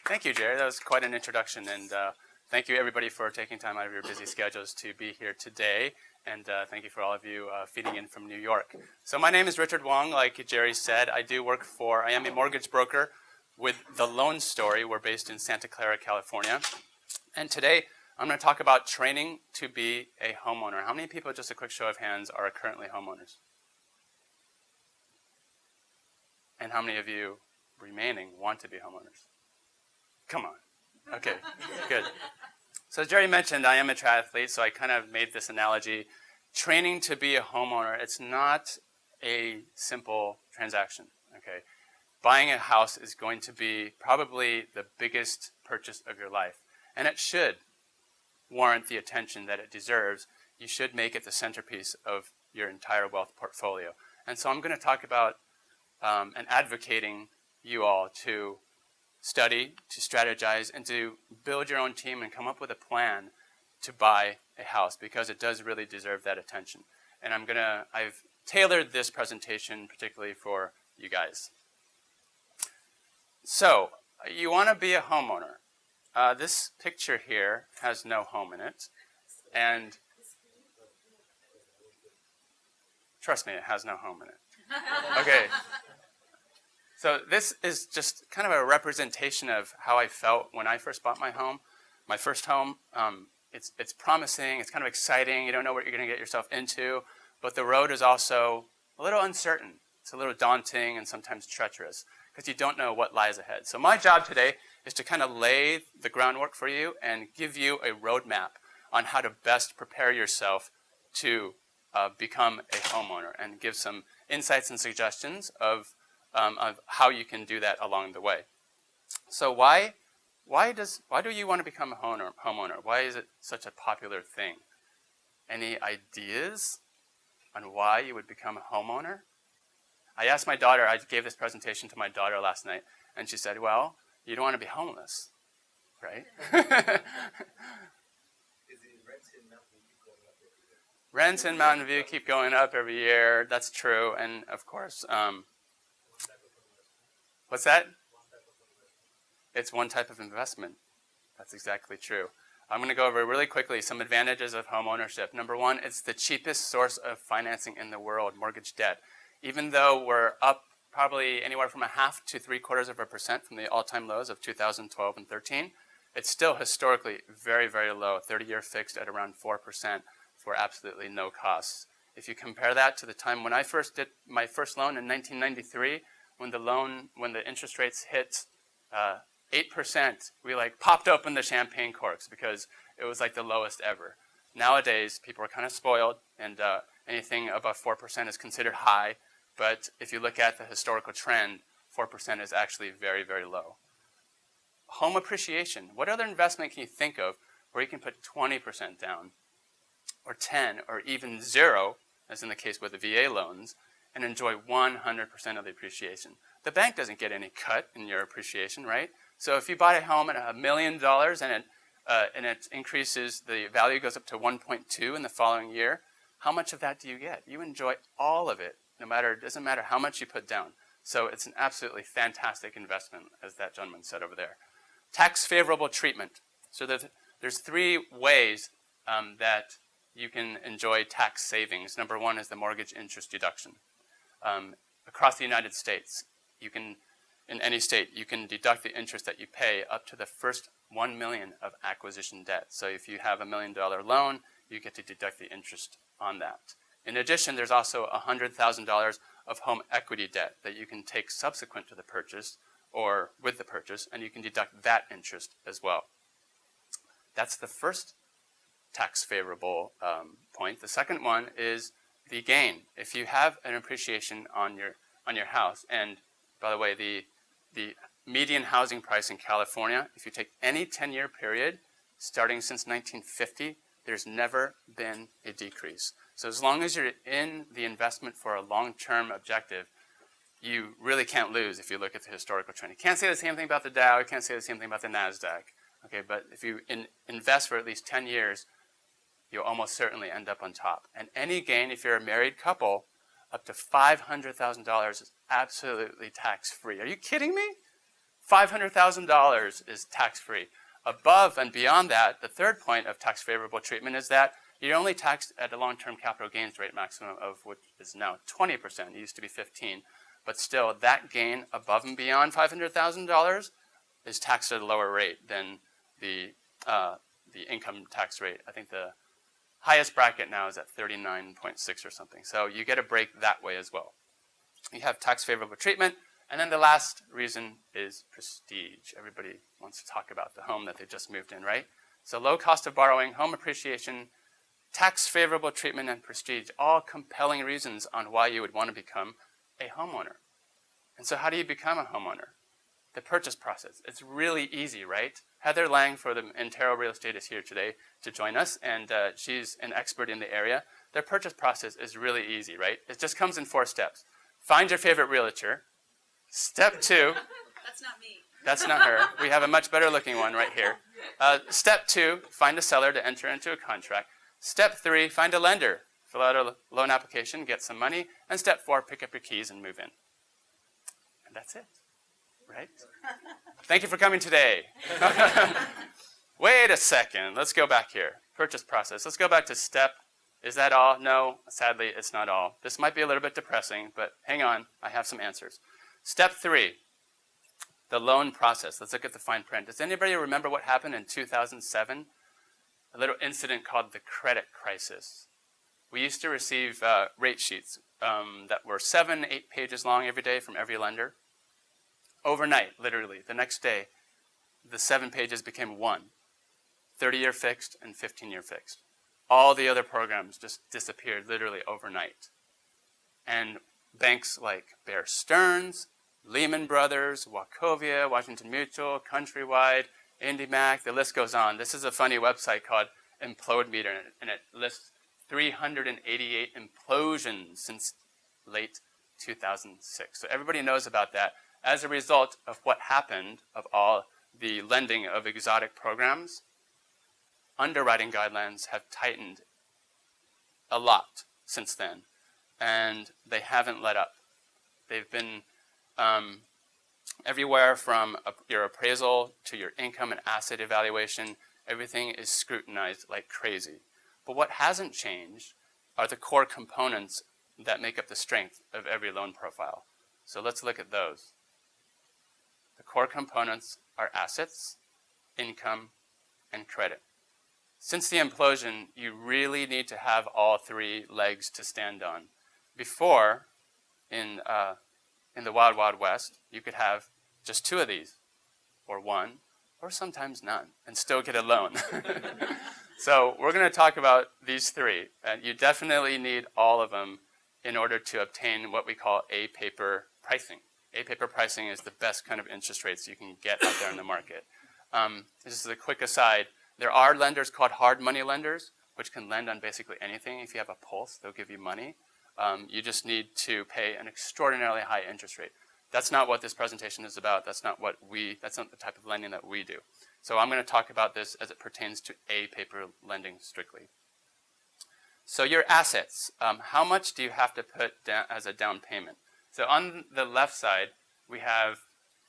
Thank you, Jerry. That was quite an introduction, and thank you everybody for taking time out of your busy schedules to be here today, and thank you for all of you feeding in from New York. So my name is Richard Wong. Like Jerry said, I am a mortgage broker with The Loan Story. We're based in Santa Clara, California, and today I'm going to talk about training to be a homeowner. How many people, just a quick show of hands, are currently homeowners? And how many of you remaining want to be homeowners? Come on. Okay, good. So as Jerry mentioned, I am a triathlete, so I kind of made this analogy. Training to be a homeowner, it's not a simple transaction, okay? Buying a house is going to be probably the biggest purchase of your life, and it should warrant the attention that it deserves. You should make it the centerpiece of your entire wealth portfolio. And so I'm going to talk about and advocating you all to study, to strategize, and to build your own team and come up with a plan to buy a house, because it does really deserve that attention. And I've tailored this presentation particularly for you guys. So, you want to be a homeowner. This picture here has no home in it, and trust me, it has no home in it. Okay. So this is just kind of a representation of how I felt when I first bought my home. My first home, it's promising, it's kind of exciting, you don't know what you're going to get yourself into, but the road is also a little uncertain. It's a little daunting and sometimes treacherous, because you don't know what lies ahead. So my job today is to kind of lay the groundwork for you and give you a roadmap on how to best prepare yourself to become a homeowner, and give some insights and suggestions of how you can do that along the way. So why do you want to become a homeowner? Why is it such a popular thing? Any ideas on why you would become a homeowner? I asked my daughter, I gave this presentation to my daughter last night, and she said, well, you don't want to be homeless, right? Rents in Mountain View keep going up every year. That's true, and of course, what's that? It's one type of investment. That's exactly true. I'm going to go over really quickly some advantages of home ownership. Number one, it's the cheapest source of financing in the world, mortgage debt. Even though we're up probably anywhere from 0.5 to 0.75% from the all-time lows of 2012 and 13, it's still historically very, very low, 30-year fixed at around 4% for absolutely no costs. If you compare that to the time when I first did my first loan in 1993, when the interest rates hit 8%, we popped open the champagne corks because it was like the lowest ever. Nowadays, people are kind of spoiled, and anything above 4% is considered high. But if you look at the historical trend, 4% is actually very, very low. Home appreciation. What other investment can you think of where you can put 20% down, or 10, or even 0, as in the case with the VA loans, and enjoy 100% of the appreciation? The bank doesn't get any cut in your appreciation, right? So if you buy a home at $1 million and it increases, the value goes up to 1.2 in the following year, how much of that do you get? You enjoy all of it, it doesn't matter how much you put down. So it's an absolutely fantastic investment, as that gentleman said over there. Tax favorable treatment. So there's 3 ways that you can enjoy tax savings. Number one is the mortgage interest deduction. Across the United States, in any state, you can deduct the interest that you pay up to the first $1 million of acquisition debt. So if you have $1 million loan, you get to deduct the interest on that. In addition, there's also $100,000 of home equity debt that you can take subsequent to the purchase or with the purchase, and you can deduct that interest as well. That's the first tax favorable point. The second one is the gain. If you have an appreciation on your house, and by the way, the median housing price in California, if you take any 10-year period starting since 1950, there's never been a decrease. So as long as you're in the investment for a long-term objective, you really can't lose if you look at the historical trend. You can't say the same thing about the Dow, you can't say the same thing about the NASDAQ. Okay, but if you invest for at least 10 years, you'll almost certainly end up on top. And any gain, if you're a married couple, up to $500,000 is absolutely tax-free. Are you kidding me? $500,000 is tax-free. Above and beyond that, the third point of tax favorable treatment is that you're only taxed at a long-term capital gains rate maximum of which is now 20%. It used to be 15. But still, that gain above and beyond $500,000 is taxed at a lower rate than the income tax rate. I think the highest bracket now is at 39.6 or something. So you get a break that way as well. You have tax favorable treatment. And then the last reason is prestige. Everybody wants to talk about the home that they just moved in, right? So low cost of borrowing, home appreciation, tax favorable treatment, and prestige, all compelling reasons on why you would want to become a homeowner. And so how do you become a homeowner? The purchase process. It's really easy, right? Heather Lang for the Intero Real Estate is here today to join us, and she's an expert in the area. Their purchase process is really easy, right? It just comes in 4 steps. Find your favorite realtor. Step 2. That's not me. That's not her. We have a much better looking one right here. Step 2, find a seller to enter into a contract. Step 3, find a lender. Fill out a loan application, get some money. And step 4, pick up your keys and move in. And that's it, right? Thank you for coming today. Wait a second. Let's go back here. Purchase process. Let's go back to step. Is that all? No, sadly, it's not all. This might be a little bit depressing, but hang on. I have some answers. Step 3, the loan process. Let's look at the fine print. Does anybody remember what happened in 2007? A little incident called the credit crisis. We used to receive rate sheets that were 7, 8 pages long every day from every lender. Overnight, literally, the next day, the 7 pages became 1. 30-year fixed and 15-year fixed. All the other programs just disappeared literally overnight. And banks like Bear Stearns, Lehman Brothers, Wachovia, Washington Mutual, Countrywide, IndyMac, the list goes on. This is a funny website called Implode Meter, and it lists 388 implosions since late 2006. So everybody knows about that. As a result of what happened, of all the lending of exotic programs, underwriting guidelines have tightened a lot since then, and they haven't let up. They've been everywhere from your appraisal to your income and asset evaluation. Everything is scrutinized like crazy. But what hasn't changed are the core components that make up the strength of every loan profile. So let's look at those. The core components are assets, income, and credit. Since the implosion, you really need to have all 3 legs to stand on. Before, in the Wild Wild West, you could have just 2 of these, or 1, or sometimes none, and still get a loan. So we're going to talk about these 3, and you definitely need all of them in order to obtain what we call A-paper pricing. A-paper pricing is the best kind of interest rates you can get out there in the market. This is a quick aside. There are lenders called hard money lenders, which can lend on basically anything. If you have a pulse, they'll give you money. You just need to pay an extraordinarily high interest rate. That's not what this presentation is about. That's not the type of lending that we do. So I'm going to talk about this as it pertains to A-paper lending strictly. So your assets, how much do you have to put down as a down payment? So on the left side, we have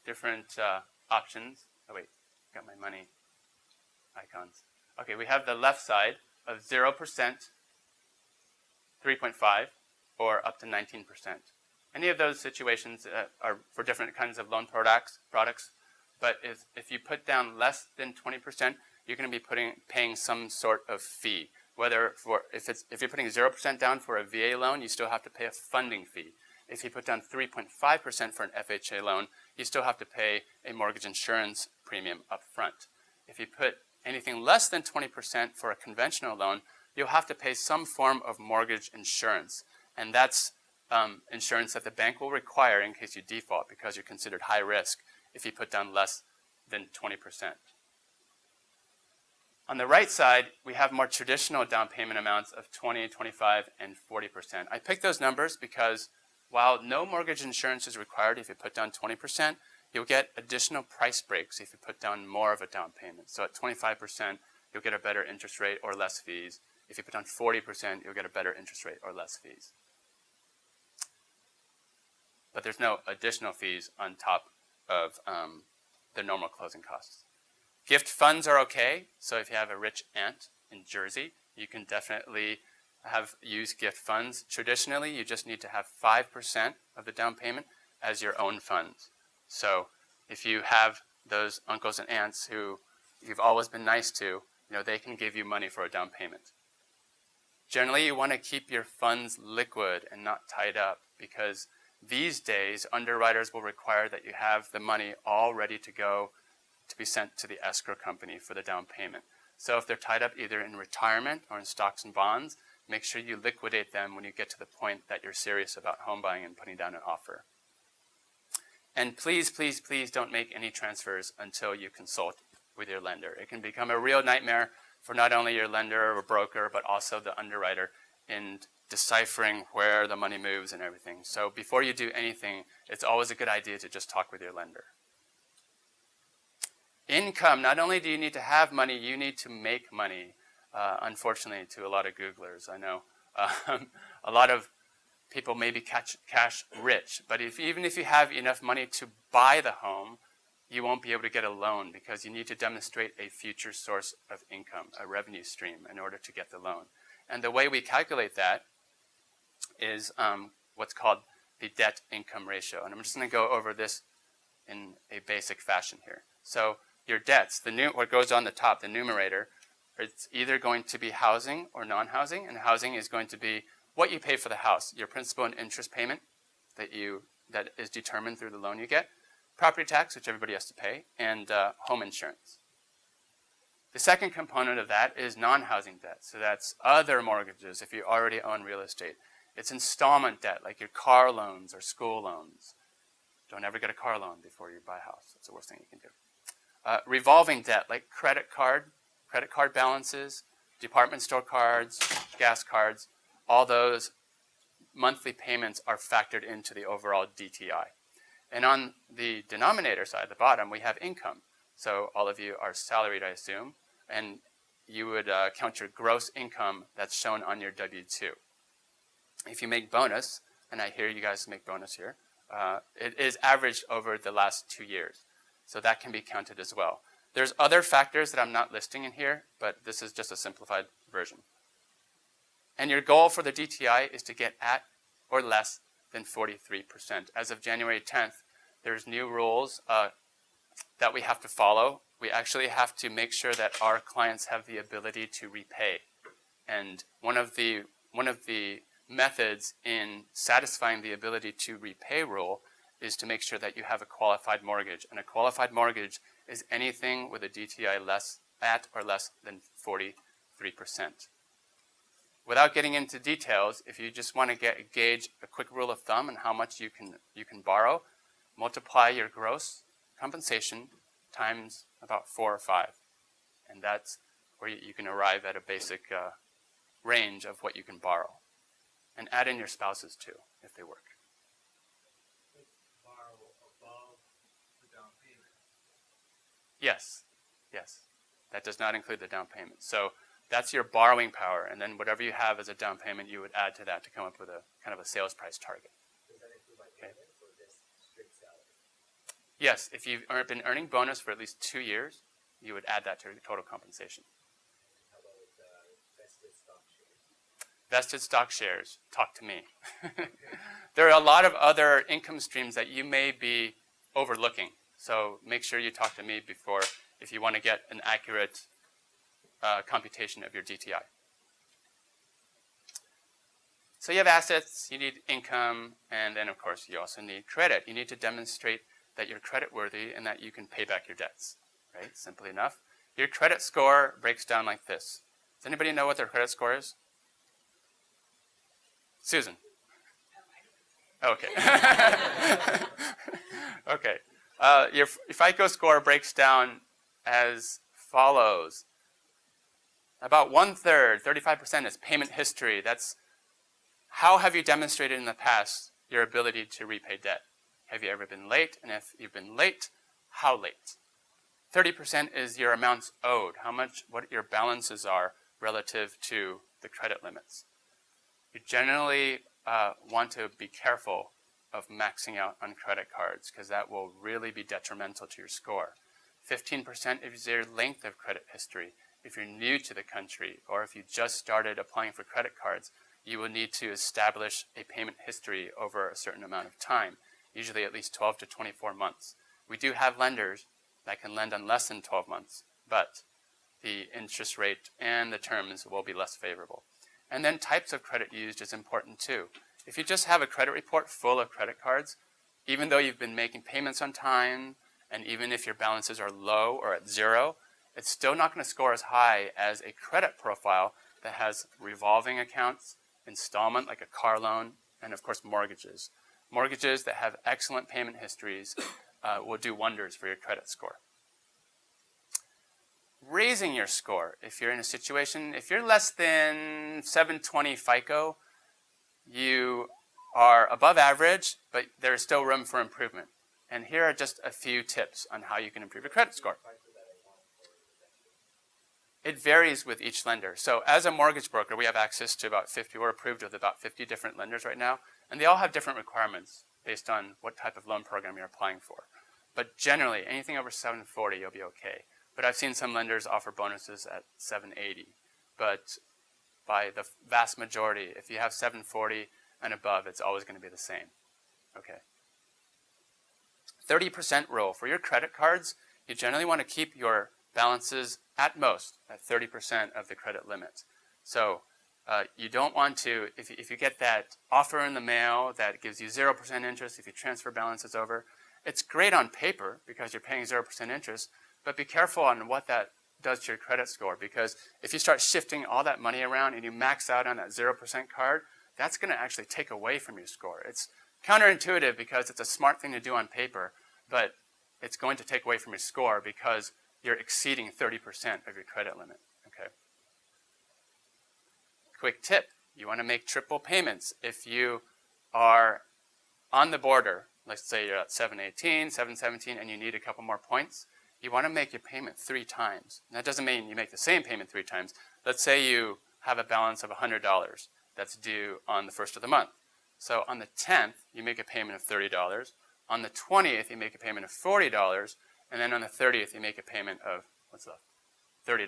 different options. Oh wait, got my money icons. Okay, we have the left side of 0%, 3.5, or up to 19%. Any of those situations are for different kinds of loan products. But if you put down less than 20%, you're going to be paying some sort of fee. If you're putting 0% down for a VA loan, you still have to pay a funding fee. If you put down 3.5% for an FHA loan, you still have to pay a mortgage insurance premium up front. If you put anything less than 20% for a conventional loan, you'll have to pay some form of mortgage insurance. And that's insurance that the bank will require in case you default because you're considered high risk if you put down less than 20%. On the right side, we have more traditional down payment amounts of 20, 25, and 40%. I picked those numbers because while no mortgage insurance is required if you put down 20%, you'll get additional price breaks if you put down more of a down payment. So at 25%, you'll get a better interest rate or less fees. If you put down 40%, you'll get a better interest rate or less fees. But there's no additional fees on top of the normal closing costs. Gift funds are okay. So if you have a rich aunt in Jersey, you can definitely use gift funds. Traditionally, you just need to have 5% of the down payment as your own funds. So if you have those uncles and aunts who you've always been nice to, they can give you money for a down payment. Generally, you want to keep your funds liquid and not tied up, because these days, underwriters will require that you have the money all ready to go to be sent to the escrow company for the down payment. So if they're tied up either in retirement or in stocks and bonds, make sure you liquidate them when you get to the point that you're serious about home buying and putting down an offer. And please, please, please don't make any transfers until you consult with your lender. It can become a real nightmare for not only your lender or broker, but also the underwriter in deciphering where the money moves and everything. So before you do anything, it's always a good idea to just talk with your lender. Income, not only do you need to have money, you need to make money. Unfortunately, to a lot of Googlers, I know. A lot of people may be cash rich, but even if you have enough money to buy the home, you won't be able to get a loan because you need to demonstrate a future source of income, a revenue stream, in order to get the loan. And the way we calculate that is what's called the debt-income ratio. And I'm just going to go over this in a basic fashion here. So your debts, what goes on the top, the numerator, it's either going to be housing or non-housing, and housing is going to be what you pay for the house, your principal and interest payment that is determined through the loan you get, property tax, which everybody has to pay, and home insurance. The second component of that is non-housing debt. So that's other mortgages if you already own real estate. It's installment debt, like your car loans or school loans. Don't ever get a car loan before you buy a house. That's the worst thing you can do. Revolving debt, like credit card balances, department store cards, gas cards, all those monthly payments are factored into the overall DTI. And on the denominator side, the bottom, we have income. So all of you are salaried, I assume, and you would count your gross income that's shown on your W-2. If you make bonus, and I hear you guys make bonus here, it is averaged over the last 2 years. So that can be counted as well. There's other factors that I'm not listing in here, but this is just a simplified version. And your goal for the DTI is to get at or less than 43%. As of January 10th, there's new rules that we have to follow. We actually have to make sure that our clients have the ability to repay. And one of the methods in satisfying the ability to repay rule is to make sure that you have a qualified mortgage. And a qualified mortgage is anything with a DTI at or less than 43%. Without getting into details, if you just want to gauge a quick rule of thumb on how much you can borrow, multiply your gross compensation times about 4 or 5. And that's where you can arrive at a basic range of what you can borrow. And add in your spouses too, if they work. Borrow above the down payment. Yes. That does not include the down payment. So that's your borrowing power, and then whatever you have as a down payment, you would add to that to come up with a kind of a sales price target. Does that include like payments or just straight salary? Yes, if you've been earning bonus for at least 2 years, you would add that to your total compensation. How about vested stock shares? Vested stock shares, talk to me. There are a lot of other income streams that you may be overlooking, so make sure you talk to me before if you want to get an accurate computation of your DTI. So you have assets, you need income, and then of course you also need credit. You need to demonstrate that you're credit worthy and that you can pay back your debts, right? Simply enough. Your credit score breaks down like this. Does anybody know what their credit score is? Susan. Okay. Okay. Your FICO score breaks down as follows. About 1/3, 35%, is payment history. That's how have you demonstrated in the past your ability to repay debt? Have you ever been late? And if you've been late, how late? 30% is your amounts owed, what your balances are relative to the credit limits. You generally want to be careful of maxing out on credit cards because that will really be detrimental to your score. 15% is your length of credit history. If you're new to the country or if you just started applying for credit cards, you will need to establish a payment history over a certain amount of time, usually at least 12 to 24 months. We do have lenders that can lend on less than 12 months, but the interest rate and the terms will be less favorable. And then types of credit used is important too. If you just have a credit report full of credit cards, even though you've been making payments on time, and even if your balances are low or at zero, it's still not going to score as high as a credit profile that has revolving accounts, installment like a car loan, and of course mortgages. Mortgages that have excellent payment histories will do wonders for your credit score. Raising your score. If you're in a situation, if you're less than 720 FICO, you are above average, but there's still room for improvement. And here are just a few tips on how you can improve your credit score. It varies with each lender. So as a mortgage broker, we have access to about 50, we're approved with about 50 different lenders right now, and they all have different requirements based on what type of loan program you're applying for. But generally, anything over 740, you'll be okay. But I've seen some lenders offer bonuses at 780. But by the vast majority, if you have 740 and above, it's always going to be the same. Okay. 30% rule. For your credit cards, you generally want to keep your balances at most at 30% of the credit limit. So you don't want to, if you get that offer in the mail that gives you 0% interest if you transfer balances over, it's great on paper because you're paying 0% interest, but be careful on what that does to your credit score, because if you start shifting all that money around and you max out on that 0% card, that's going to actually take away from your score. It's counterintuitive because it's a smart thing to do on paper, but it's going to take away from your score because you're exceeding 30% of your credit limit. Okay. Quick tip, you want to make triple payments. If you are on the border, let's say you're at 718, 717, and you need a couple more points, you want to make your payment 3 times. And that doesn't mean you make the same payment 3 times. Let's say you have a balance of $100 that's due on the 1st of the month. So on the 10th, you make a payment of $30. On the 20th, you make a payment of $40. And then on the 30th, you make a payment of, what's left? $30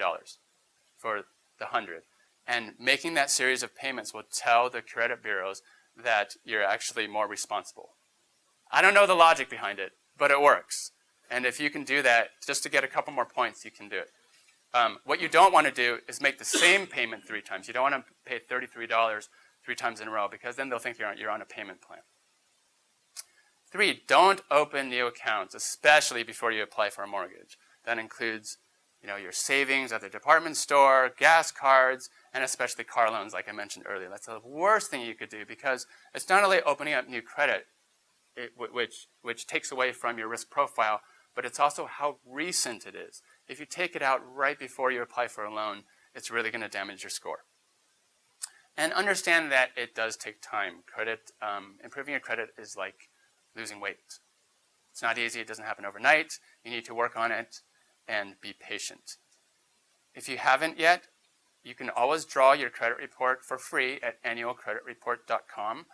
for the 100. And making that series of payments will tell the credit bureaus that you're actually more responsible. I don't know the logic behind it, but it works. And if you can do that, just to get a couple more points, you can do it. What you don't want to do is make the same payment 3 times. You don't want to pay $33 3 times in a row, because then they'll think you're on a payment plan. 3, don't open new accounts, especially before you apply for a mortgage. That includes, your savings at the department store, gas cards, and especially car loans, like I mentioned earlier. That's the worst thing you could do, because it's not only opening up new credit, which takes away from your risk profile, but it's also how recent it is. If you take it out right before you apply for a loan, it's really going to damage your score. And understand that it does take time. Improving your credit is like losing weight. It's not easy. It doesn't happen overnight. You need to work on it and be patient. If you haven't yet, you can always draw your credit report for free at annualcreditreport.com.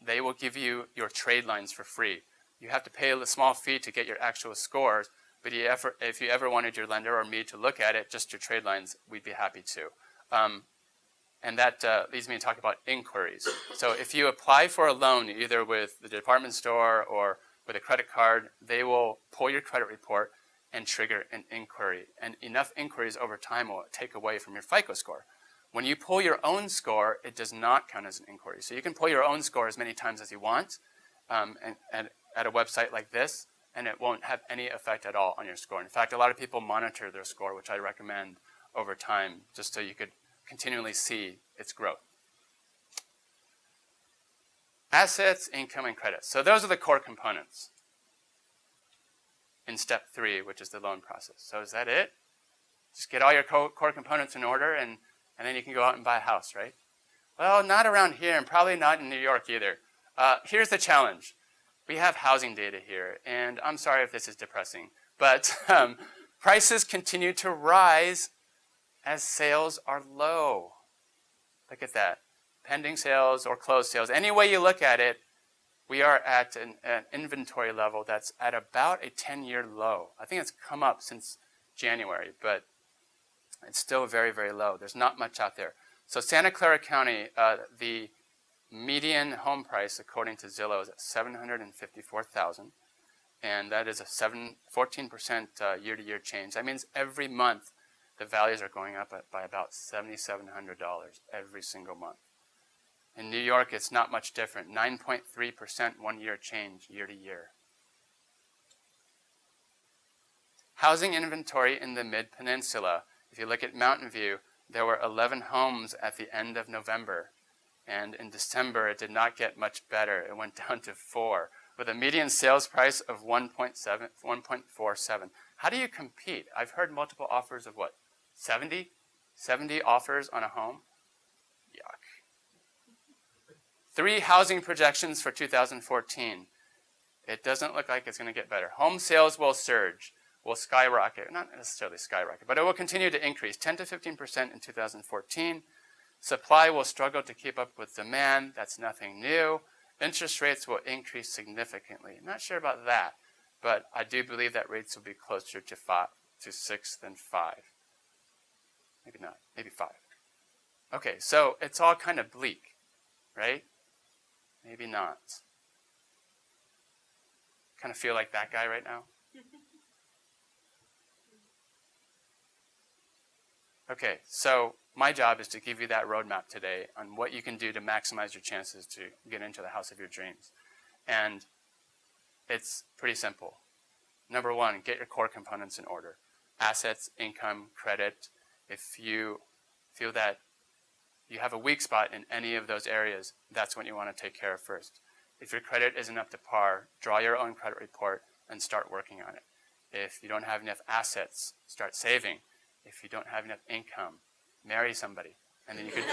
They will give you your trade lines for free. You have to pay a small fee to get your actual scores, but if you ever wanted your lender or me to look at it, just your trade lines, we'd be happy to. And that leads me to talk about inquiries. So if you apply for a loan, either with the department store or with a credit card, they will pull your credit report and trigger an inquiry. And enough inquiries over time will take away from your FICO score. When you pull your own score, it does not count as an inquiry. So you can pull your own score as many times as you want and at a website like this, and it won't have any effect at all on your score. In fact, a lot of people monitor their score, which I recommend over time, just so you could continually see its growth. Assets, income, and credit. So those are the core components in step 3, which is the loan process. So is that it? Just get all your core components in order, and then you can go out and buy a house, right? Well, not around here, and probably not in New York either. Here's the challenge. We have housing data here, and I'm sorry if this is depressing, but prices continue to rise as sales are low. Look at that. Pending sales or closed sales. Any way you look at it, we are at an inventory level that's at about a 10-year low. I think it's come up since January, but it's still very, very low. There's not much out there. So Santa Clara County, the median home price, according to Zillow, is at $754,000, and that is a 14% year-to-year change. That means every month the values are going up by about $7,700 every single month. In New York, it's not much different. 9.3% one-year change year-to-year. Housing inventory in the Mid-Peninsula. If you look at Mountain View, there were 11 homes at the end of November. And in December, it did not get much better. It went down to 4, with a median sales price of 1.47. How do you compete? I've heard multiple offers of what? 70? 70 offers on a home? Yuck. 3 housing projections for 2014. It doesn't look like it's going to get better. Home sales will surge, will skyrocket. Not necessarily skyrocket, but it will continue to increase 10 to 15% in 2014. Supply will struggle to keep up with demand. That's nothing new. Interest rates will increase significantly. I'm not sure about that, but I do believe that rates will be closer to 6 than 5. Maybe not, maybe 5. Okay, so it's all kind of bleak, right? Maybe not. Kind of feel like that guy right now? Okay, so my job is to give you that roadmap today on what you can do to maximize your chances to get into the house of your dreams. And it's pretty simple. Number 1, get your core components in order. Assets, income, credit. If you feel that you have a weak spot in any of those areas, that's what you want to take care of first. If your credit isn't up to par, draw your own credit report and start working on it. If you don't have enough assets, start saving. If you don't have enough income, marry somebody, and then you can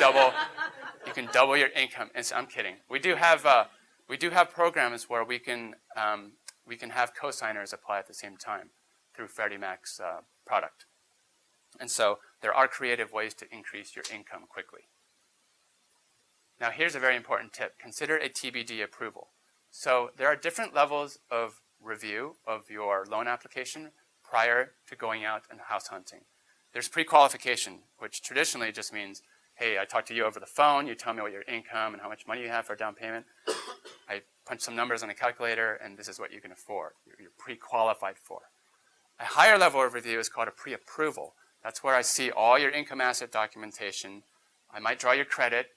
double your income. And so, I'm kidding. We do have programs where we can have co-signers apply at the same time through Freddie Mac's product. And so there are creative ways to increase your income quickly. Now here's a very important tip. Consider a TBD approval. So there are different levels of review of your loan application prior to going out and house hunting. There's pre-qualification, which traditionally just means, hey, I talk to you over the phone, you tell me what your income and how much money you have for a down payment. I punch some numbers on a calculator, and this is what you can afford. You're pre-qualified for. A higher level of review is called a pre-approval. That's where I see all your income asset documentation. I might draw your credit.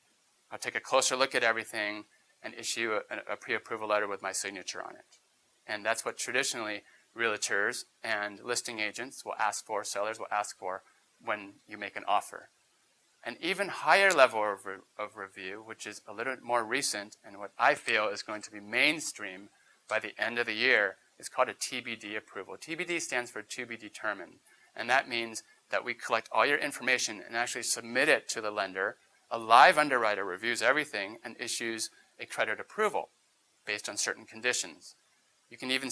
I'll take a closer look at everything and issue a pre-approval letter with my signature on it. And that's what traditionally realtors and listing agents will ask for, sellers will ask for when you make an offer. An even higher level of review, which is a little bit more recent and what I feel is going to be mainstream by the end of the year, is called a TBD approval. TBD stands for to be determined. And that means that we collect all your information and actually submit it to the lender. A live underwriter reviews everything and issues a credit approval based on certain conditions. You can even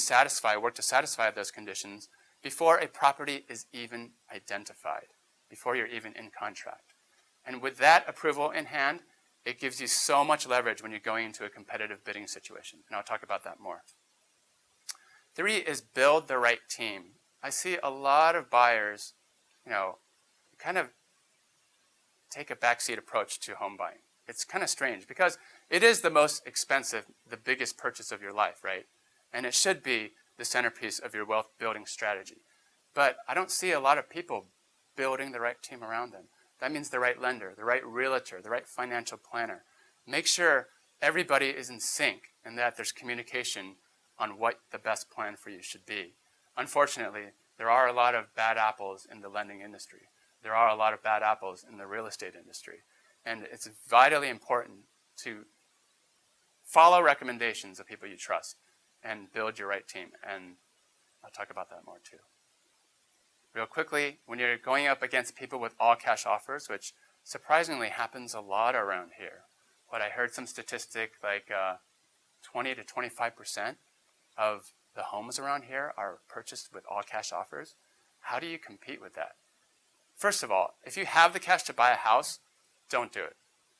work to satisfy those conditions before a property is even identified, before you're even in contract. And with that approval in hand, it gives you so much leverage when you're going into a competitive bidding situation. And I'll talk about that more. 3 is build the right team. I see a lot of buyers, kind of take a backseat approach to home buying. It's kind of strange because it is the most expensive, the biggest purchase of your life, right? And it should be the centerpiece of your wealth building strategy. But I don't see a lot of people building the right team around them. That means the right lender, the right realtor, the right financial planner. Make sure everybody is in sync and that there's communication on what the best plan for you should be. Unfortunately, there are a lot of bad apples in the lending industry. There are a lot of bad apples in the real estate industry. And it's vitally important to follow recommendations of people you trust and build your right team. And I'll talk about that more too. Real quickly, when you're going up against people with all cash offers, which surprisingly happens a lot around here, what I heard some statistic like 20 to 25% of the homes around here are purchased with all cash offers. How do you compete with that? First of all, if you have the cash to buy a house, don't do it.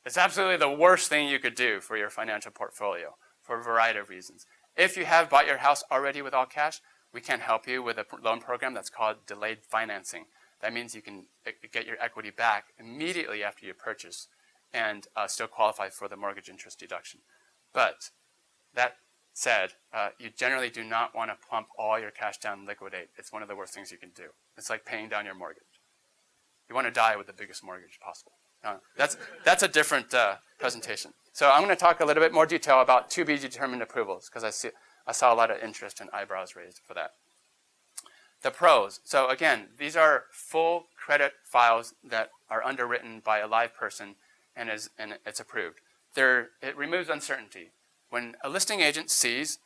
It's absolutely the worst thing you could do for your financial portfolio. for a variety of reasons. If you have bought your house already with all cash, we can help you with a loan program that's called delayed financing. That means you can get your equity back immediately after you purchase and still qualify for the mortgage interest deduction. But that said, you generally do not want to plump all your cash down and liquidate. It's one of the worst things you can do. It's like paying down your mortgage. You want to die with the biggest mortgage possible. That's a different presentation. So I'm going to talk a little bit more detail about to be determined approvals because I saw a lot of interest and eyebrows raised for that. The pros. So again, these are full credit files that are underwritten by a live person and it's approved. It removes uncertainty. When a listing agent sees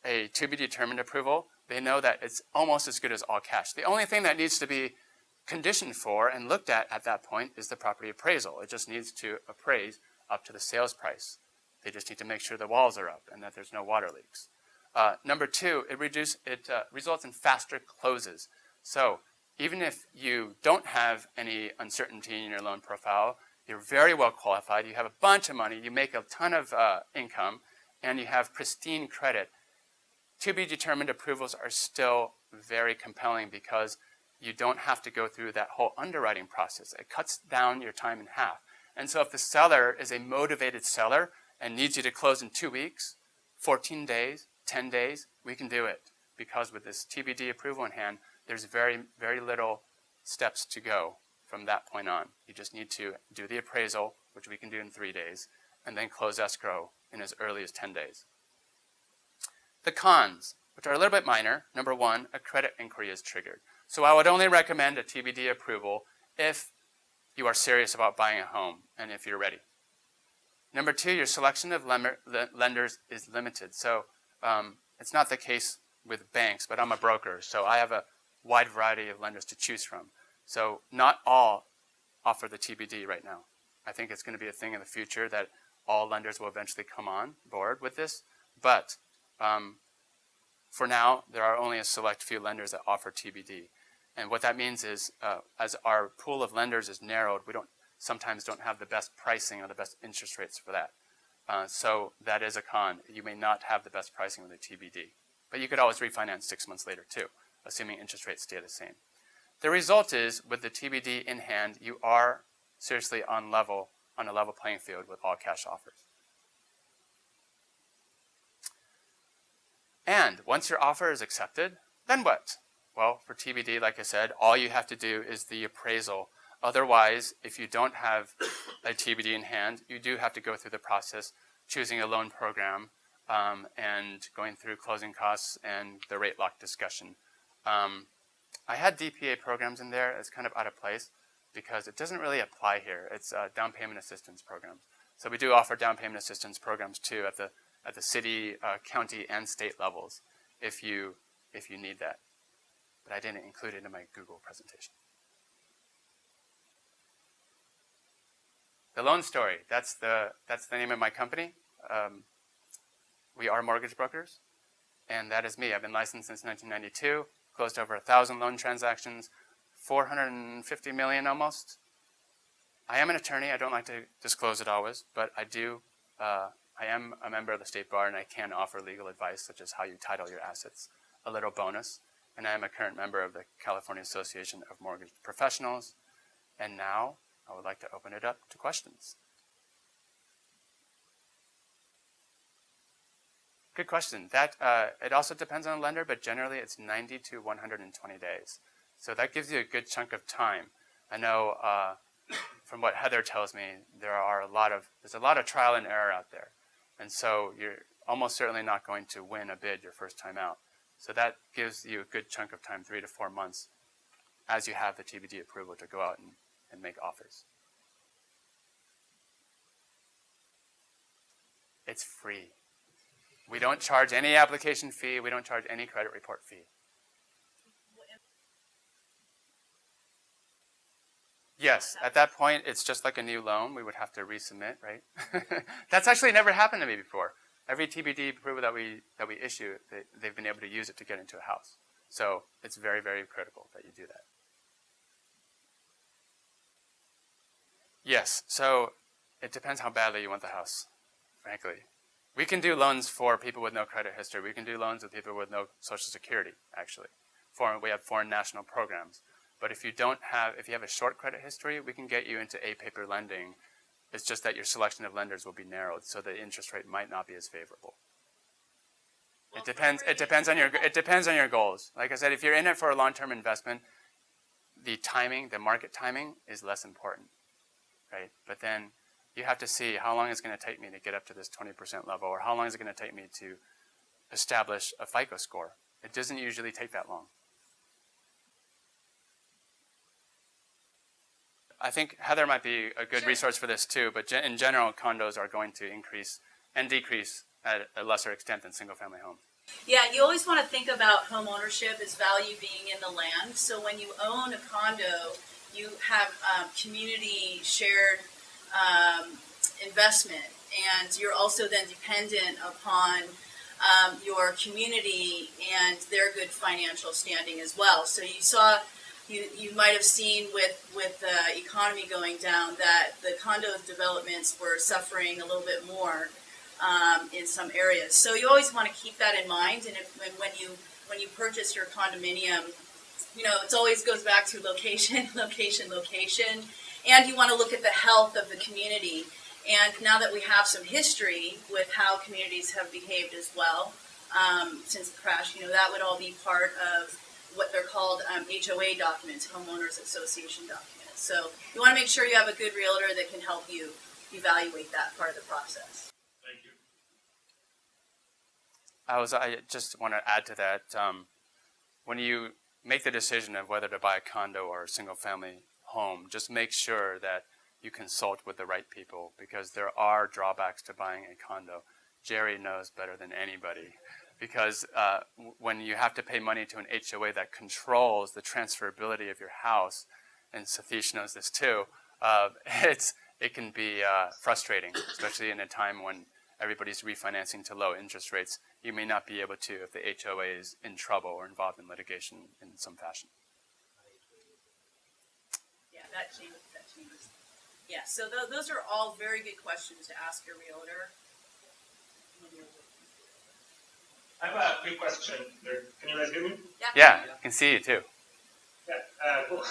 a to be determined approval, they know that it's almost as good as all cash. The only thing that needs to be conditioned for and looked at that point is the property appraisal. It just needs to appraise up to the sales price. They just need to make sure the walls are up and that there's no water leaks. Number two, it results in faster closes. So even if you don't have any uncertainty in your loan profile, you're very well qualified, you have a bunch of money, you make a ton of income, and you have pristine credit, to be determined approvals are still very compelling because you don't have to go through that whole underwriting process. It cuts down your time in half. And so if the seller is a motivated seller and needs you to close in 2 weeks, 14 days, 10 days, we can do it. Because with this TBD approval in hand, there's very, very little steps to go from that point on. You just need to do the appraisal, which we can do in 3 days, and then close escrow in as early as 10 days. The cons, which are a little bit minor. Number one, a credit inquiry is triggered. So I would only recommend a TBD approval if you are serious about buying a home and if you're ready. Number two, your selection of lenders is limited. So it's not the case with banks, but I'm a broker, so I have a wide variety of lenders to choose from. So not all offer the TBD right now. I think it's going to be a thing in the future that all lenders will eventually come on board with this. But for now, there are only a select few lenders that offer TBD. And what that means is as our pool of lenders is narrowed, we sometimes don't have the best pricing or the best interest rates for that. So that is a con. You may not have the best pricing with a TBD. But you could always refinance 6 months later too, assuming interest rates stay the same. The result is, with the TBD in hand, you are seriously on a level playing field with all cash offers. And once your offer is accepted, then what? Well, for TBD, like I said, all you have to do is the appraisal. Otherwise, if you don't have a TBD in hand, you do have to go through the process, choosing a loan program and going through closing costs and the rate lock discussion. I had DPA programs in there. It's kind of out of place because it doesn't really apply here. It's down payment assistance programs. So we do offer down payment assistance programs too at the city, county, and state levels if you need that. But I didn't include it in my Google presentation. The Loan Story, that's the name of my company. We are mortgage brokers, and that is me. I've been licensed since 1992, closed over 1,000 loan transactions, 450 million almost. I am an attorney. I don't like to disclose it always, but I am a member of the State Bar, and I can offer legal advice, such as how you title your assets, a little bonus. And I am a current member of the California Association of Mortgage Professionals. And now I would like to open it up to questions. Good question. It also depends on the lender, but generally it's 90 to 120 days. So that gives you a good chunk of time. I know from what Heather tells me, there's a lot of trial and error out there. And so you're almost certainly not going to win a bid your first time out. So that gives you a good chunk of time, 3 to 4 months, as you have the TBD approval to go out and make offers. It's free. We don't charge any application fee. We don't charge any credit report fee. Yes, at that point, it's just like a new loan. We would have to resubmit, right? That's actually never happened to me before. Every TBD approval that we issue, they've been able to use it to get into a house. So it's very, very critical that you do that. Yes, so it depends how badly you want the house, frankly. We can do loans for people with no credit history. We can do loans with people with no Social Security, actually. We have foreign national programs. But if you have a short credit history, we can get you into A-paper lending. It's just that your selection of lenders will be narrowed, so the interest rate might not be as favorable. Well, It depends on your goals. Like I said, if you're in it for a long-term investment, the market timing is less important, right? But then you have to see how long it's going to take me to get up to this 20% level, or how long is it going to take me to establish a FICO score. It doesn't usually take that long. I think Heather might be a good resource for this too, but in general, condos are going to increase and decrease at a lesser extent than single-family homes. Yeah, you always want to think about home ownership as value being in the land. So when you own a condo, you have community shared investment, and you're also then dependent upon your community and their good financial standing as well. So you might have seen with the economy going down that the condo developments were suffering a little bit more in some areas. So you always want to keep that in mind. And when you purchase your condominium, it always goes back to location, location, location. And you want to look at the health of the community. And now that we have some history with how communities have behaved as well since the crash, that would all be part of what they're called HOA documents, homeowners association documents. So you want to make sure you have a good realtor that can help you evaluate that part of the process. Thank you. I just want to add to that. When you make the decision of whether to buy a condo or a single-family home, just make sure that you consult with the right people, because there are drawbacks to buying a condo. Jerry knows better than anybody, because when you have to pay money to an HOA that controls the transferability of your house, and Satish knows this too, it can be frustrating, especially in a time when everybody's refinancing to low interest rates. You may not be able to if the HOA is in trouble or involved in litigation in some fashion. Yeah, that changes. Yeah, so those are all very good questions to ask your realtor. I have a quick question there. Can you guys hear me? Yeah, I can see you too. Yeah, cool.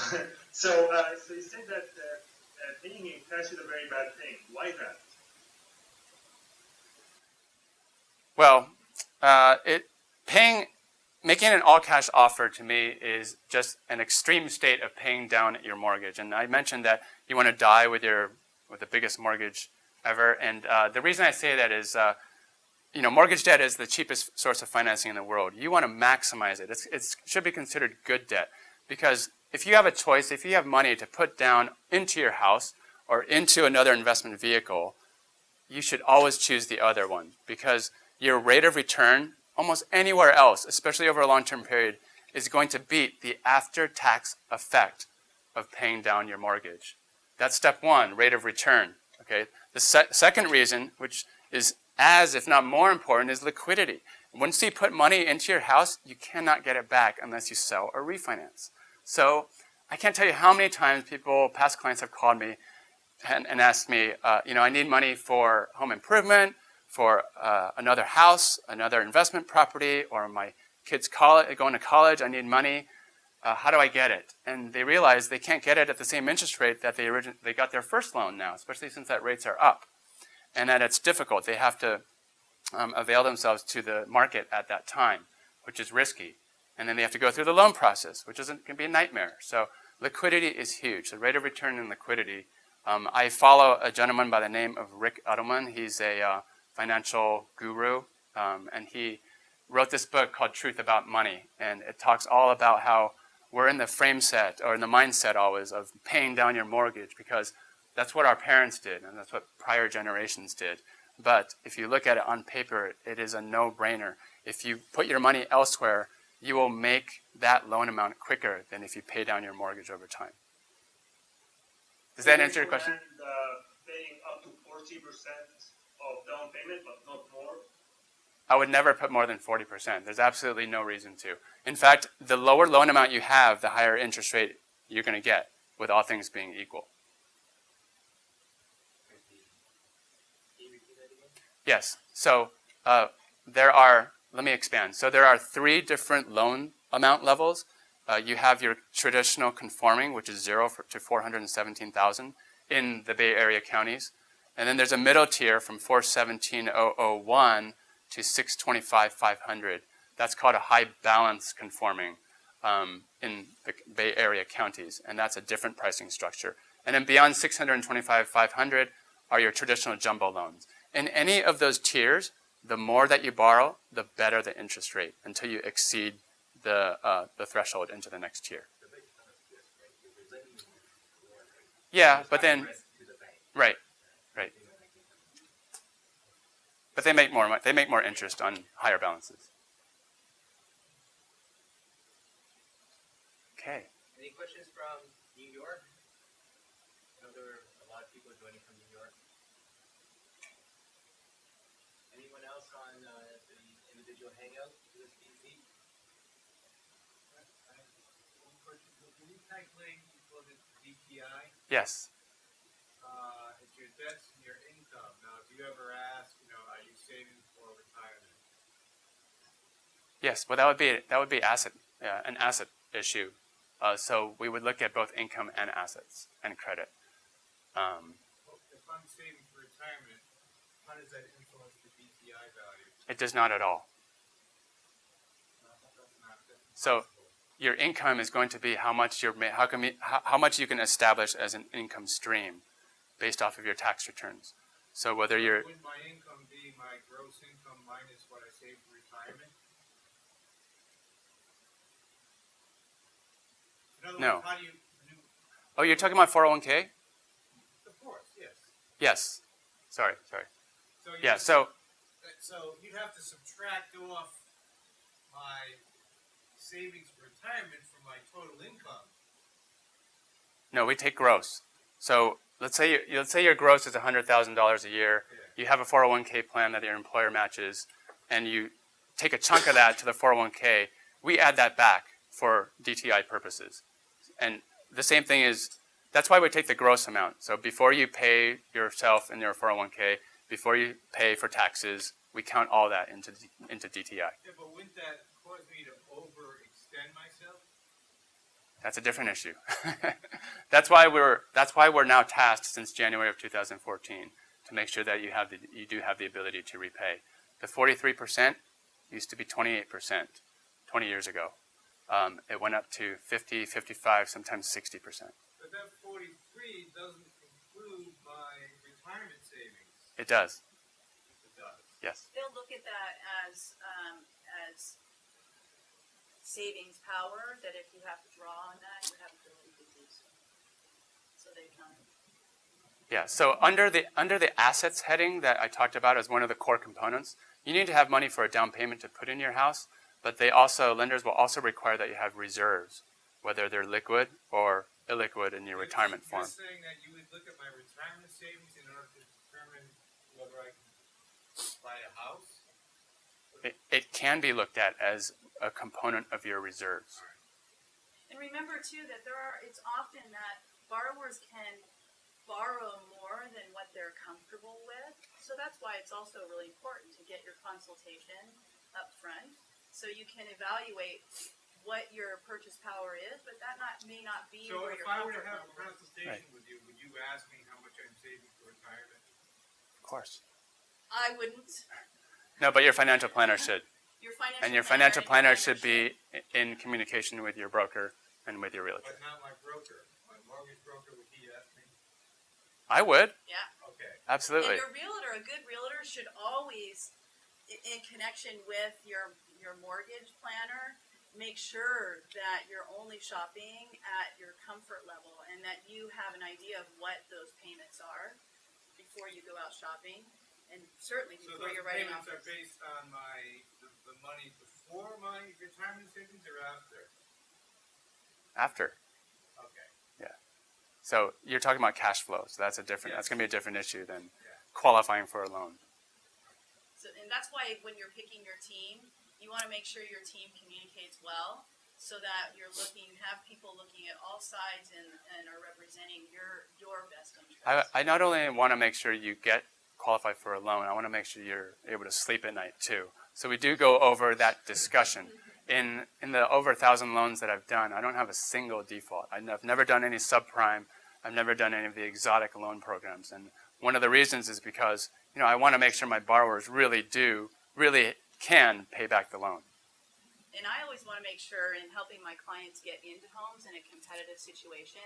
So you said that paying in cash is a very bad thing. Why that? Well, making an all-cash offer to me is just an extreme state of paying down your mortgage. And I mentioned that you want to die with the biggest mortgage ever. And the reason I say that is, mortgage debt is the cheapest source of financing in the world. You want to maximize it. It should be considered good debt, because if you have a choice, if you have money to put down into your house or into another investment vehicle, you should always choose the other one, because your rate of return almost anywhere else, especially over a long-term period, is going to beat the after-tax effect of paying down your mortgage. That's step one, rate of return. Okay. The second reason, which is as if not more important, is liquidity. Once you put money into your house, you cannot get it back unless you sell or refinance. So I can't tell you how many times past clients have called me and asked me, I need money for home improvement, for another house, another investment property, or my kids going to college, I need money. How do I get it? And they realize they can't get it at the same interest rate that they got their first loan now, especially since that rates are up. And that it's difficult. They have to avail themselves to the market at that time, which is risky. And then they have to go through the loan process, which can be a nightmare. So liquidity is huge. The rate of return in liquidity. I follow a gentleman by the name of Rick Edelman. He's a financial guru, and he wrote this book called Truth About Money. And it talks all about how we're in the frame set, or in the mindset always, of paying down your mortgage, because that's what our parents did, and that's what prior generations did. But if you look at it on paper, it is a no-brainer. If you put your money elsewhere, you will make that loan amount quicker than if you pay down your mortgage over time. Does that answer your question? Paying up to 40% of down payment, but not more? I would never put more than 40%. There's absolutely no reason to. In fact, the lower loan amount you have, the higher interest rate you're going to get, with all things being equal. Yes. So Let me expand. So there are 3 different loan amount levels. You have your traditional conforming, which is 0 to 417,000 in the Bay Area counties. And then there's a middle tier from 417,001 to 625,500. That's called a high balance conforming in the Bay Area counties, and that's a different pricing structure. And then beyond 625,500 are your traditional jumbo loans. In any of those tiers, the more that you borrow, the better the interest rate until you exceed the threshold into the next tier. Yeah, but then, right. But they make more interest on higher balances. Okay. Any questions from New York? I know there were a lot of people joining from New York. Anyone else on the individual hangout? USB? I have one question. Can you calculate equal to DTI? Yes. It's your debts and your income. Now, if you ever ask, are you saving for retirement? Yes. Well, that would be an asset issue. So we would look at both income and assets and credit. If I'm saving for retirement, how does that influence the DTI value? It does not at all. So your income is going to be how much how much you can establish as an income stream based off of your tax returns. So whether you're Would my income be my gross income minus what I save for retirement? In other No. words, how do you? Oh, you're talking about 401k? Of course, yes. Yes. Sorry. So Yeah. So you'd have to subtract off my savings for retirement from my total income. no, we take gross. So let's say your gross is $100,000 a year. Yeah. You have a 401k plan that your employer matches, and you take a chunk of that to the 401k. We add that back for DTI purposes. And the same thing that's why we take the gross amount. So before you pay yourself in your 401k, before you pay for taxes, we count all that into DTI. Yeah, but wouldn't that cause me to overextend myself? That's a different issue. That's why we're now tasked since January of 2014 to make sure that you do have the ability to repay. The 43% used to be 28% 20 years ago. It went up to 50, 55, sometimes 60%. But that 43 doesn't include my retirement savings. It does. It does. Yes. They'll look at that as savings power, that if you have to draw on that, you have the ability to do so. So they count it. Yeah. So under the assets heading that I talked about as one of the core components, you need to have money for a down payment to put in your house, but lenders will also require that you have reserves, whether they're liquid or illiquid in your retirement form. You're saying that you would look at my retirement savings in order to determine whether I can buy a house? It can be looked at as a component of your reserves. And remember too that it's often that borrowers can borrow more than what they're comfortable with. So that's why it's also really important to get your consultation up front, so you can evaluate what your purchase power is, but that may not be So where if your I were to comfort have a level is. consultation with you, would you ask me how much I'm saving for retirement? Of course. I wouldn't. No, but your financial planner should. Your financial And your financial planner should should. be in communication with your broker and with your realtor. But not my broker. My mortgage broker, would he ask me? I would. Yeah. Okay. Absolutely. And a good realtor should always, in connection with your mortgage planner, make sure that you're only shopping at your comfort level and that you have an idea of what those payments are before you go out shopping, and certainly So before those you're writing payments off. are based on the money before my retirement savings or after? After. Okay. So you're talking about cash flow. So that's Yes. going to be a different issue than Yeah. qualifying for a loan. So, and that's why when you're picking your team, you want to make sure your team communicates well, so that have people looking at all sides and are representing your best interest. I not only want to make sure you get qualify for a loan, I want to make sure you're able to sleep at night too. So we do go over that discussion. In the over 1,000 loans that I've done, I don't have a single default. I've never done any subprime. I've never done any of the exotic loan programs. And one of the reasons is because, I want to make sure my borrowers really can pay back the loan. And I always want to make sure in helping my clients get into homes in a competitive situation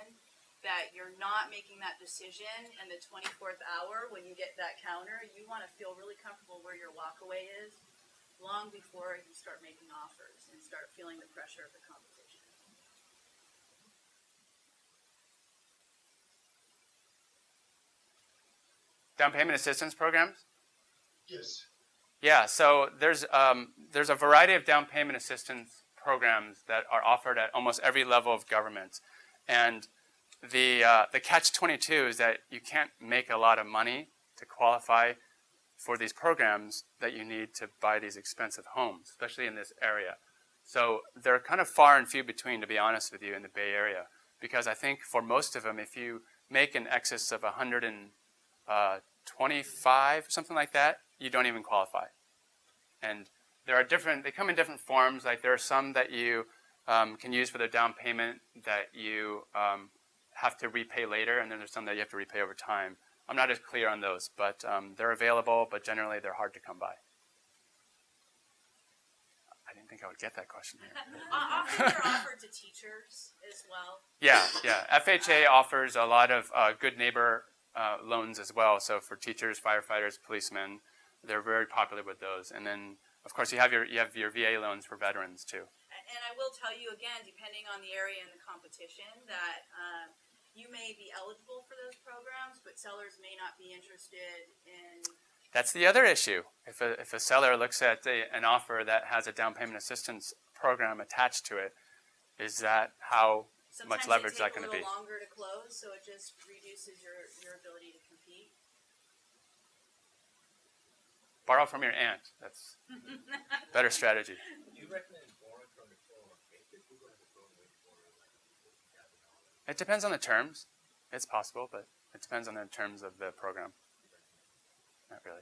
that you're not making that decision in the 24th hour when you get that counter. You want to feel really comfortable where your walkaway is long before you start making offers and start feeling the pressure of the competition. Down payment assistance programs? Yes. Yeah, so there's a variety of down payment assistance programs that are offered at almost every level of government. And the catch-22 is that you can't make a lot of money to qualify for these programs that you need to buy these expensive homes, especially in this area. So they're kind of far and few between, to be honest with you, in the Bay Area. Because I think for most of them, if you make an excess of 125, something like that, you don't even qualify. And they come in different forms. Like there are some that you can use for their down payment that you have to repay later, and then there's some that you have to repay over time. I'm not as clear on those, but they're available, but generally they're hard to come by. I didn't think I would get that question here. Often they're offered to teachers as well. Yeah. FHA offers a lot of good neighbor loans as well. So for teachers, firefighters, policemen, they're very popular with those. And then, of course, you have your VA loans for veterans too. And I will tell you again, depending on the area and the competition, that you may be eligible for those programs, but sellers may not be interested in. That's the other issue. If a seller looks at an offer that has a down payment assistance program attached to it, is that how much leverage is that going to be? Sometimes they take a little longer to close, so it just reduces your ability to compete. Borrow from your aunt. That's a better strategy. Do you recommend borrowing from the 401k? Because we're going to go away for It depends on the terms. It's possible, but it depends on the terms of the program. Not really.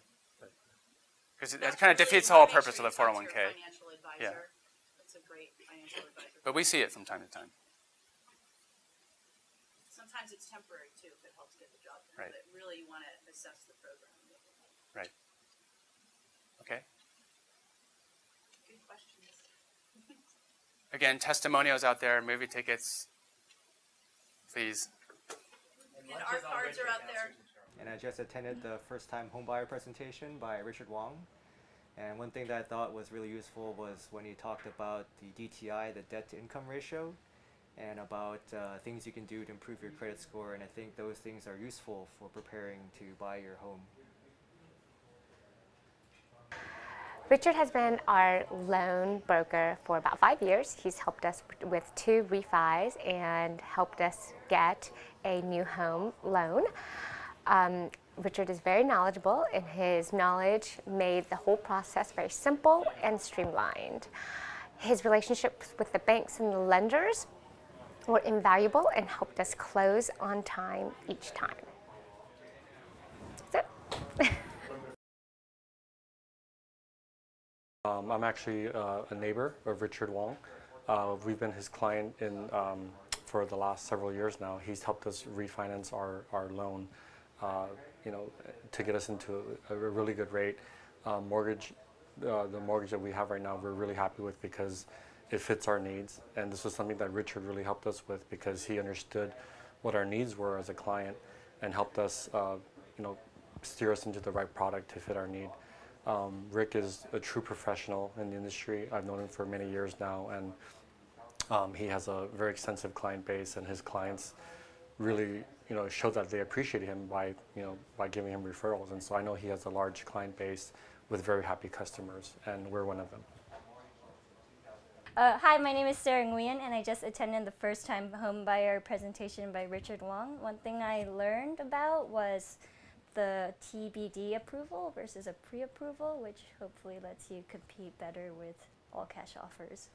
Because that kind of defeats the whole purpose of the 401k. Financial advisor. Yeah. That's a great financial advisor. But we see it from time to time. Sometimes it's temporary too, if it helps get the job done. Right. But really, you want to assess the program. Right. Okay. Good questions. Again, testimonials out there, movie tickets, please. And our cards are out there. And I just attended the first time homebuyer presentation by Richard Wong. And one thing that I thought was really useful was when he talked about the DTI, the debt to income ratio, and about things you can do to improve your credit score. And I think those things are useful for preparing to buy your home. Richard has been our loan broker for about 5 years. He's helped us with 2 refis and helped us get a new home loan. Richard is very knowledgeable, and his knowledge made the whole process very simple and streamlined. His relationships with the banks and the lenders were invaluable and helped us close on time each time. That's it. I'm actually a neighbor of Richard Wong. We've been his client for the last several years now. He's helped us refinance our loan, to get us into a really good rate. The mortgage that we have right now, we're really happy with because it fits our needs. And this was something that Richard really helped us with because he understood what our needs were as a client and helped us, steer us into the right product to fit our need. Rick is a true professional in the industry. I've known him for many years now, and he has a very extensive client base, and his clients really, show that they appreciate him by giving him referrals. And so I know he has a large client base with very happy customers, and we're one of them. Hi, my name is Sarah Nguyen, and I just attended the first time home buyer presentation by Richard Wong. One thing I learned about was the TBD approval versus a pre-approval, which hopefully lets you compete better with all cash offers.